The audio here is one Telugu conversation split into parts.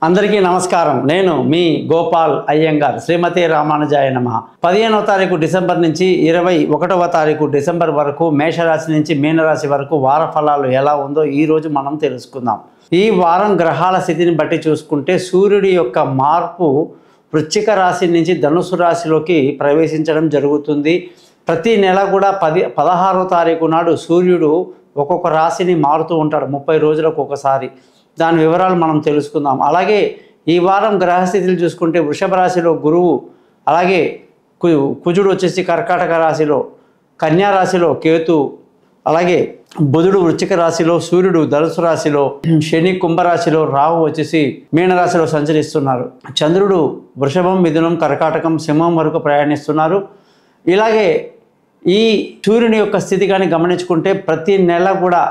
అందరికీ నమస్కారం. నేను మీ గోపాల్ అయ్యంగార్. శ్రీమతి రామానుజాయ నమః. 15వ తారీఖు డిసెంబర్ నుంచి 21వ తారీఖు డిసెంబర్ వరకు మేషరాశి నుంచి మీనరాశి వరకు వార ఫలాలు ఎలా ఉందో ఈరోజు మనం తెలుసుకుందాం. ఈ వారం గ్రహాల స్థితిని బట్టి చూసుకుంటే సూర్యుడి యొక్క మార్పు వృశ్చిక రాశి నుంచి ధనుసు రాశిలోకి ప్రవేశించడం జరుగుతుంది. ప్రతి నెల కూడా 16వ తారీఖు నాడు సూర్యుడు ఒక్కొక్క రాశిని మారుతూ ఉంటాడు, 30 రోజులకు ఒకసారి. దాని వివరాలు మనం తెలుసుకుందాం. అలాగే ఈ వారం గ్రహస్థితులు చూసుకుంటే వృషభ రాశిలో గురువు, అలాగే కుజుడు వచ్చేసి కర్కాటక రాశిలో, కన్యా రాశిలో కేతు, అలాగే బుధుడు వృశ్చిక రాశిలో, సూర్యుడు ధనుసు రాశిలో, శని కుంభరాశిలో, రాహు వచ్చేసి మీనరాశిలో సంచరిస్తున్నారు. చంద్రుడు వృషభం, మిథునం, కర్కాటకం, సింహం వరకు ప్రయాణిస్తున్నారు. ఇలాగే ఈ సూర్యుని యొక్క స్థితి కానీ గమనించుకుంటే ప్రతి నెల కూడా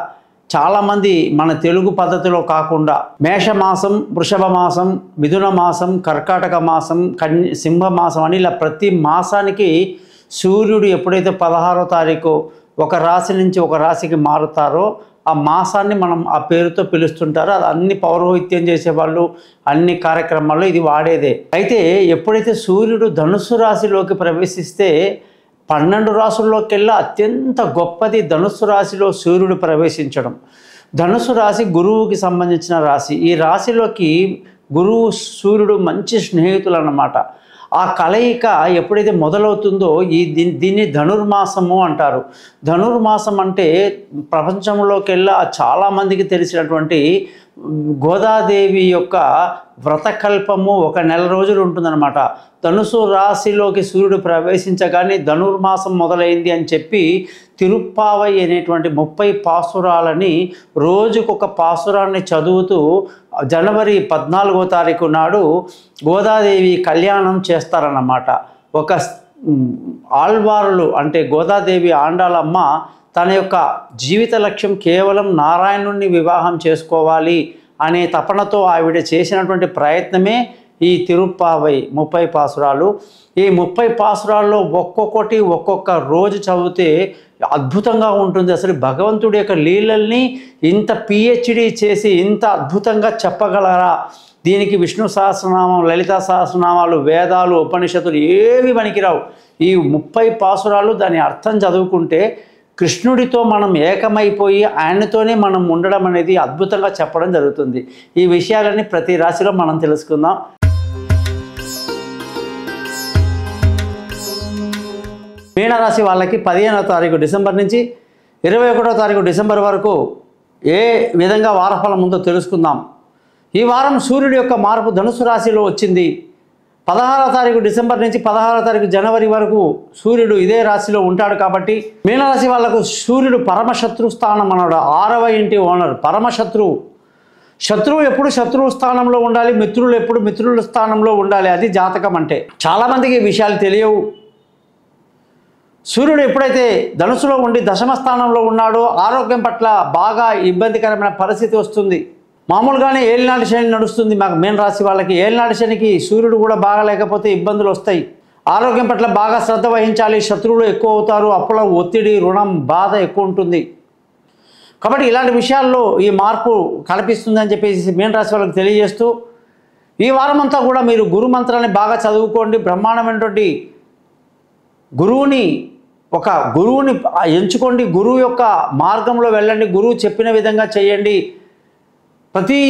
చాలామంది మన తెలుగు పద్ధతిలో కాకుండా మేషమాసం, వృషభ మాసం, మిథున మాసం, కర్కాటక మాసం, సింహ మాసం అని ఇలా ప్రతి మాసానికి సూర్యుడు ఎప్పుడైతే 16వ తారీఖు ఒక రాశి నుంచి ఒక రాశికి మారుతారో ఆ మాసాన్ని మనం ఆ పేరుతో పిలుస్తుంటారో. అది అన్ని పౌరోహిత్యం చేసేవాళ్ళు, అన్ని కార్యక్రమాల్లో ఇది వాడేదే. అయితే ఎప్పుడైతే సూర్యుడు ధనుస్సు రాశిలోకి ప్రవేశిస్తే 12 రాశుల్లోకెల్లా అత్యంత గొప్పది ధనుస్సు రాశిలో సూర్యుడు ప్రవేశించడం. ధనుస్సు రాశి గురువుకి సంబంధించిన రాశి. ఈ రాశిలోకి గురువు సూర్యుడు మంచి స్నేహితులు అన్నమాట. ఆ కలయిక ఎప్పుడైతే మొదలవుతుందో దీన్ని ధనుర్మాసము అంటారు. ధనుర్మాసం అంటే ప్రపంచంలోకెల్లా చాలామందికి తెలిసినటువంటి గోదాదేవి యొక్క వ్రతకల్పము 1 నెల రోజులు ఉంటుందన్నమాట. ధనుసు రాశిలోకి సూర్యుడు ప్రవేశించగానే ధనుర్మాసం మొదలైంది అని చెప్పి తిరుప్పావై అనేటువంటి 30 పాసురాలని రోజుకొక పాసురాన్ని చదువుతూ జనవరి 14వ తారీఖు నాడు గోదాదేవి కళ్యాణం చేస్తారన్నమాట. ఒక ఆళ్వారులు అంటే గోదాదేవి ఆండాలమ్మ తన యొక్క జీవిత లక్ష్యం కేవలం నారాయణుణ్ణి వివాహం చేసుకోవాలి అనే తపనతో ఆవిడ చేసినటువంటి ప్రయత్నమే ఈ తిరుప్పావై 30 పాసురాలు. ఈ 30 పాసురాల్లో ఒక్కొక్కటి ఒక్కొక్క రోజు చదివితే అద్భుతంగా ఉంటుంది. అసలు భగవంతుడి యొక్క లీలల్ని ఇంత పిహెచ్డి చేసి ఇంత అద్భుతంగా చెప్పగలరా? దీనికి విష్ణు సహస్రనామం, లలితా సహస్రనామాలు, వేదాలు, ఉపనిషత్తులు ఏవి పనికిరావు. ఈ 30 పాసురాలు దాని అర్థం చదువుకుంటే కృష్ణుడితో మనం ఏకమైపోయి ఆయనతోనే మనం ఉండడం అనేది అద్భుతంగా చెప్పడం జరుగుతుంది. ఈ విషయాలన్నీ ప్రతి రాశిలో మనం తెలుసుకుందాం. మీనరాశి వాళ్ళకి 15వ తారీఖు డిసెంబర్ నుంచి 21వ తారీఖు డిసెంబర్ వరకు ఏ విధంగా వారఫలం ఉందో తెలుసుకుందాం. ఈ వారం సూర్యుడి యొక్క మార్పు ధనుసు రాశిలో వచ్చింది. 16వ తారీఖు డిసెంబర్ నుంచి 16వ తారీఖు జనవరి వరకు సూర్యుడు ఇదే రాశిలో ఉంటాడు. కాబట్టి మీనరాశి వాళ్లకు సూర్యుడు పరమశత్రు స్థానం అన్నాడు. 6వ ఇంటి ఓనర్, పరమశత్రువు. శత్రువు ఎప్పుడు శత్రువు స్థానంలో ఉండాలి, మిత్రులు ఎప్పుడు మిత్రుల స్థానంలో ఉండాలి. అది జాతకం అంటే. చాలామందికి ఈ విషయాలు తెలియవు. సూర్యుడు ఎప్పుడైతే ధనుసులో ఉండి దశమ స్థానంలో ఉన్నాడో ఆరోగ్యం పట్ల బాగా ఇబ్బందికరమైన పరిస్థితి వస్తుంది. మామూలుగానే ఏలినాటి శని నడుస్తుంది మాకు మీన రాశి వాళ్ళకి. ఏలినాటి శనికి సూర్యుడు కూడా బాగా లేకపోతే ఇబ్బందులు వస్తాయి. ఆరోగ్యం పట్ల బాగా శ్రద్ధ వహించాలి. శత్రువులు ఎక్కువ అవుతారు. అప్పుల ఒత్తిడి, రుణం, బాధ ఎక్కువ ఉంటుంది. కాబట్టి ఇలాంటి విషయాల్లో ఈ మార్పు కనిపిస్తుందని చెప్పేసి మీన రాశి వాళ్ళకి తెలియజేస్తూ ఈ వారం అంతా కూడా మీరు గురు మంత్రాన్ని బాగా చదువుకోండి. బ్రహ్మాండమైనటువంటి గురువుని ఎంచుకోండి. గురువు యొక్క మార్గంలో వెళ్ళండి. గురువు చెప్పిన విధంగా చేయండి. ప్రతి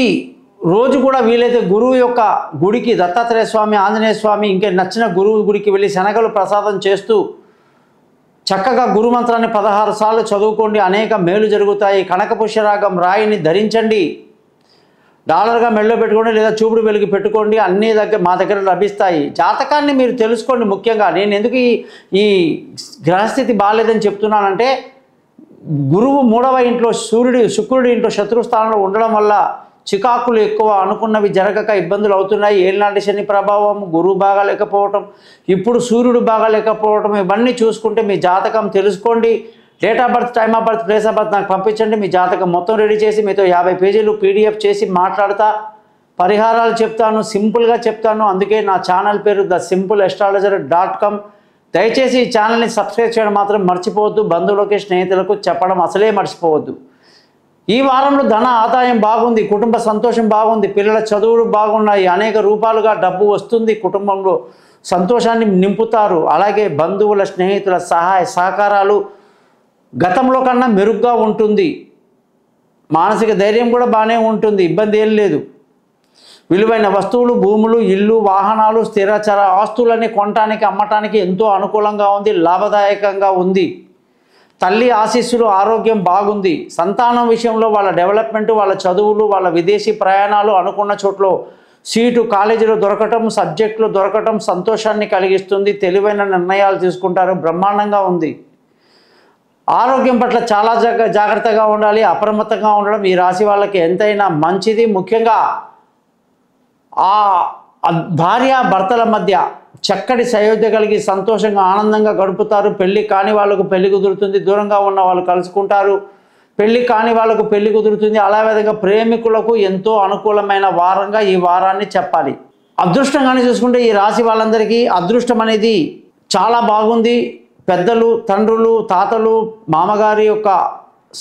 రోజు కూడా వీలైతే గురువు యొక్క గుడికి, దత్తాత్రేయ స్వామి, ఆంజనేయ స్వామి, ఇంకా నచ్చిన గురువు గుడికి వెళ్ళి శనగలు ప్రసాదం చేస్తూ చక్కగా గురు మంత్రాన్ని 16 సార్లు చదువుకోండి. అనేక మేలు జరుగుతాయి. కనకపుష్యరాగం రాయిని ధరించండి. డాలర్గా మెళ్ళో పెట్టుకోండి, లేదా చూపుడు వెలుగు పెట్టుకోండి. అన్ని మా దగ్గర లభిస్తాయి. జాతకాన్ని మీరు తెలుసుకోండి. ముఖ్యంగా నేను ఎందుకు ఈ గ్రహస్థితి బాగాలేదని చెప్తున్నానంటే గురువు 3వ ఇంట్లో శుక్రుడి ఇంట్లో శత్రుస్థానంలో ఉండడం వల్ల చికాకులు ఎక్కువ, అనుకున్నవి జరగక ఇబ్బందులు అవుతున్నాయి. ఏలినాటి శని ప్రభావం, గురువు బాగా లేకపోవటం, ఇప్పుడు సూర్యుడు బాగా లేకపోవటం, ఇవన్నీ చూసుకుంటే మీ జాతకం తెలుసుకోండి. Date of birth, time of birth, place of birth నాకు పంపించండి. మీ జాతకం మొత్తం రెడీ చేసి మీతో 50 పేజీలు PDF చేసి మాట్లాడతా. పరిహారాలు చెప్తాను, సింపుల్గా చెప్తాను. అందుకే నా ఛానల్ పేరు thesimple.astrologer.com. దయచేసి ఈ ఛానల్ని సబ్స్క్రైబ్ చేయడం మాత్రం మర్చిపోవద్దు. బంధువులకి, స్నేహితులకు చెప్పడం అసలే మర్చిపోవద్దు. ఈ వారంలో ధన ఆదాయం బాగుంది, కుటుంబ సంతోషం బాగుంది, పిల్లల చదువులు బాగున్నాయి, అనేక రూపాలుగా డబ్బు వస్తుంది, కుటుంబంలో సంతోషాన్ని నింపుతారు. అలాగే బంధువుల స్నేహితుల సహాయ సహకారాలు గతంలో కన్నా మెరుగ్గా ఉంటుంది. మానసిక ధైర్యం కూడా బాగానే ఉంటుంది, ఇబ్బంది ఏం లేదు. విలువైన వస్తువులు, భూములు, ఇల్లు, వాహనాలు, స్థిరచర ఆస్తులన్నీ కొనటానికి అమ్మటానికి ఎంతో అనుకూలంగా ఉంది, లాభదాయకంగా ఉంది. తల్లి ఆశీస్సులు, ఆరోగ్యం బాగుంది. సంతానం విషయంలో వాళ్ళ డెవలప్మెంట్, వాళ్ళ చదువులు, వాళ్ళ విదేశీ ప్రయాణాలు, అనుకున్న చోట్ల సీటు కాలేజీలో దొరకటం, సబ్జెక్టులు దొరకటం సంతోషాన్ని కలిగిస్తుంది. తెలివైన నిర్ణయాలు తీసుకుంటారు, బ్రహ్మాండంగా ఉంది. ఆరోగ్యం పట్ల చాలా జాగ్రత్తగా ఉండాలి, అప్రమత్తంగా ఉండడం ఈ రాశి వాళ్ళకి ఎంతైనా మంచిది. ముఖ్యంగా భార్య భర్తల మధ్య చక్కటి సయోధ్య కలిగి సంతోషంగా ఆనందంగా గడుపుతారు. పెళ్ళి కాని వాళ్ళకు పెళ్లి కుదురుతుంది, దూరంగా ఉన్న వాళ్ళు కలుసుకుంటారు. పెళ్ళి కాని వాళ్ళకు పెళ్లి కుదురుతుంది. అలా విధంగా ప్రేమికులకు ఎంతో అనుకూలమైన వారంగా ఈ వారాన్ని చెప్పాలి. అదృష్టంగానే చూసుకుంటే ఈ రాశి వాళ్ళందరికీ అదృష్టం అనేది చాలా బాగుంది. పెద్దలు, తండ్రులు, తాతలు, మామగారి యొక్క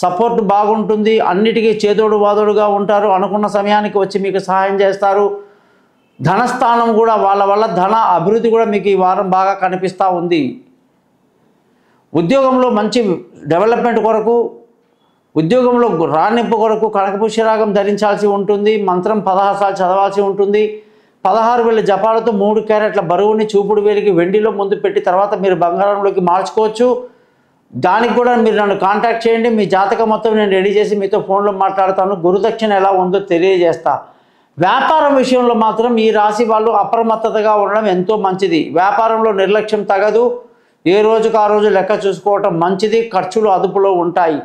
సపోర్ట్ బాగుంటుంది. అన్నిటికీ చేదోడు వాదోడుగా ఉంటారు. అనుకున్న సమయానికి వచ్చి మీకు సహాయం చేస్తారు. ధనస్థానం కూడా వాళ్ళ వల్ల ధన అభివృద్ధి కూడా మీకు ఈ వారం బాగా కనిపిస్తూ ఉంది. ఉద్యోగంలో మంచి డెవలప్మెంట్ కొరకు, ఉద్యోగంలో రాణింపు కొరకు కనకపుష్యరాగం ధరించాల్సి ఉంటుంది. మంత్రం 16 సార్లు చదవాల్సి ఉంటుంది. 16 వేల జపాలతో 3 క్యారెట్ల బరువుని చూపుడు వేలికి వెండిలో ముందు పెట్టి తర్వాత మీరు బంగారంలోకి మార్చుకోవచ్చు. దానికి కూడా మీరు నన్ను కాంటాక్ట్ చేయండి. మీ జాతకం మొత్తం నేను రెడీ చేసి మీతో ఫోన్లో మాట్లాడతాను. గురుదక్షిణ ఎలా ఉందో తెలియజేస్తా. వ్యాపారం విషయంలో మాత్రం ఈ రాశి వాళ్ళు అప్రమత్తతగా ఉండడం ఎంతో మంచిది. వ్యాపారంలో నిర్లక్ష్యం తగదు. ఏ రోజుకు ఆ రోజు లెక్క చూసుకోవటం మంచిది. ఖర్చులు అదుపులో ఉంటాయి.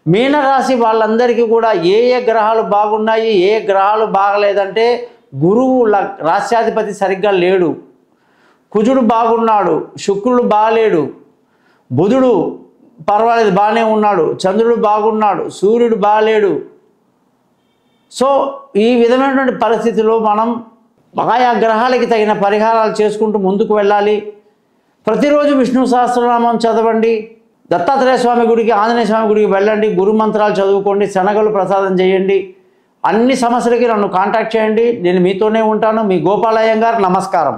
మీనరాశి వాళ్ళందరికీ కూడా ఏ గ్రహాలు బాగున్నాయి, ఏ గ్రహాలు బాగలేదంటే గురువు రాశ్యాధిపతి సరిగ్గా లేడు, కుజుడు బాగున్నాడు, శుక్రుడు బాగలేడు, బుధుడు పర్వాలేదు బాగానే ఉన్నాడు, చంద్రుడు బాగున్నాడు, సూర్యుడు బాగలేడు. సో ఈ విధమైనటువంటి పరిస్థితిలో మనం ఆయా గ్రహాలకి తగిన పరిహారాలు చేసుకుంటూ ముందుకు వెళ్ళాలి. ప్రతిరోజు విష్ణు సహస్రనామం చదవండి. దత్తాత్రేయ స్వామి గుడికి, ఆంజనేయ స్వామి గుడికి వెళ్ళండి. గురు మంత్రాలు చదువుకోండి. శనగలు ప్రసాదం చేయండి. అన్ని సమస్యలకి నన్ను కాంటాక్ట్ చేయండి. నేను మీతోనే ఉంటాను. మీ గోపాల్ అయ్యంగార్. నమస్కారం.